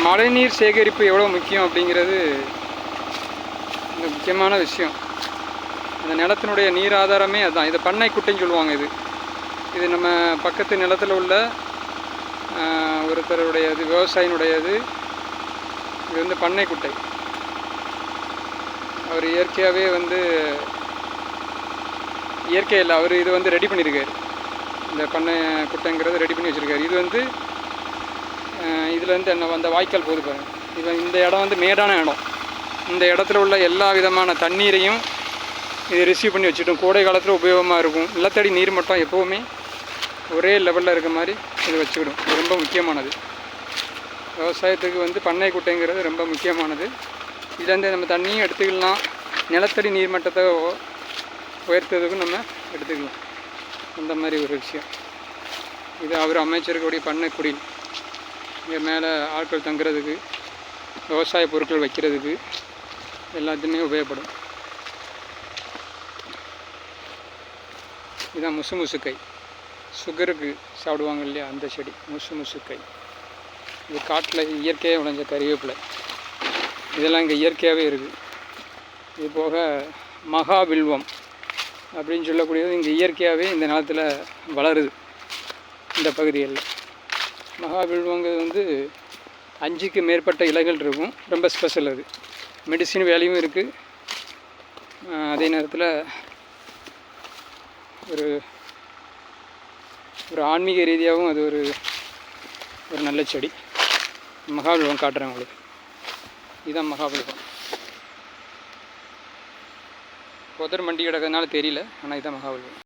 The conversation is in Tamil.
மழைநீர் சேகரிப்பு எவ்வளோ முக்கியம் அப்படிங்கிறது இந்த முக்கியமான விஷயம். அந்த நிலத்தினுடைய நீர் ஆதாரமே அதுதான். இது பண்ணை குட்டைன்னு சொல்லுவாங்க. இது நம்ம பக்கத்து நிலத்தில் உள்ள ஒருத்தருடையது, விவசாயினுடையது. இது வந்து பண்ணை குட்டை. அவர் இயற்கையாகவே வந்து இயற்கை இல்லை, அவர் இது வந்து ரெடி பண்ணியிருக்காரு. இந்த பண்ணை குட்டைங்கிறது ரெடி பண்ணி வச்சுருக்காரு. இது வந்து இதுலேருந்து என்ன அந்த வாய்க்கால் போகுது பாருங்கள். இது இந்த இடம் வந்து மேடான இடம். இந்த இடத்துல உள்ள எல்லா விதமான தண்ணீரையும் இது ரிசீவ் பண்ணி வச்சுட்டோம். கோடை காலத்தில் உபயோகமாக இருக்கும். நிலத்தடி நீர் மட்டம் எப்போவுமே ஒரே லெவலில் இருக்க மாதிரி இது வச்சுக்கிடும். இது ரொம்ப முக்கியமானது. விவசாயத்துக்கு வந்து பண்ணை குட்டைங்கிறது ரொம்ப முக்கியமானது. இதுலேருந்து நம்ம தண்ணியும் எடுத்துக்கலாம், நிலத்தடி நீர் மட்டத்தை உயர்த்துறதுக்கும் நம்ம எடுத்துக்கலாம். அந்த மாதிரி ஒரு விஷயம் இது. அவர் அமைச்சிருக்கக்கூடிய பண்ணை குடில். இங்கே மேலே ஆட்கள் தங்குறதுக்கு, விவசாய பொருட்கள் வைக்கிறதுக்கு எல்லாத்தையுமே உபயோகப்படும். இதுதான் முசுமுசுக்கை. சுகருக்கு சாப்பிடுவாங்க இல்லையா, அந்த செடி முசுமுசுக்கை. இது காட்டில் இயற்கையாக விளைஞ்ச கறிவேப்பிலை. இதெல்லாம் இங்கே இயற்கையாகவே இருக்குது. இது போக மகாவில்வம் அப்படின்னு சொல்லக்கூடியது இங்கே இயற்கையாகவே இந்த நிலத்தில் வளருது. இந்த பகுதிகளில் மகாவில்வங்கிறது வந்து 5க்கு மேற்பட்ட இலைகள் இருக்கும். ரொம்ப ஸ்பெஷல். அது மெடிசின் வேலையும் இருக்குது. அதே நேரத்தில் ஒரு ஆன்மீக ரீதியாகவும் அது ஒரு நல்ல செடி. மகாவில்வம் காட்டுறேன் உங்களுக்கு. இதுதான் மகாவில்வம். புதர் மண்டி கிடக்கிறதுனால தெரியல, ஆனால் இதுதான் மகாவில்வம்.